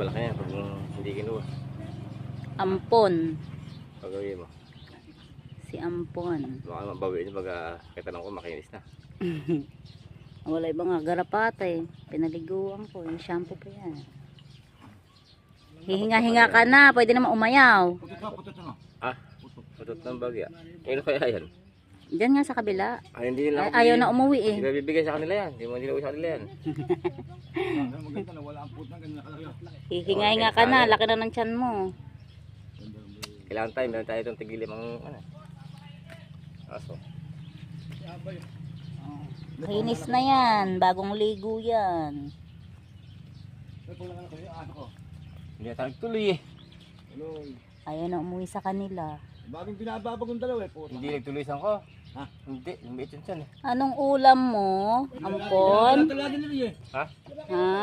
malaki yan pag hindi kinuha. Ampon. Pagawin mo. Si Ampon. Baka mabawi ito pag kitanong ko makinis na. Wala ibang garapate. Pinaliguan ko. Yung shampoo pa yan. Hihinga-hinga ka na. Pwede naman umayaw. Ah? Putot ng bagya. Ano kaya yan? Diyan nga sa kabila. Ay, hindi nila Ayaw na umuwi eh. Hindi na bibigay sa kanila yan. Hindi mo nila uwi sa kanila yan. Maganda na wala ang put ng ganyan kalaki. Hihinga-hinga ka na. Laki na ng tiyan mo. Kailangan tayo. Meron tayo itong tigilimang ano. Aso. Kinis na yan. Bagong ligo yan. Hindi na tayo tuloy eh. Ayaw na umuwi sa kanila. Bagong pinababagong dalawa eh. Puta. Hindi nagtuloy ko. Ha? Hindi. Lumiit yun siya eh. Anong ulam mo? Ampon? Talagin nila eh. Ha? Ha?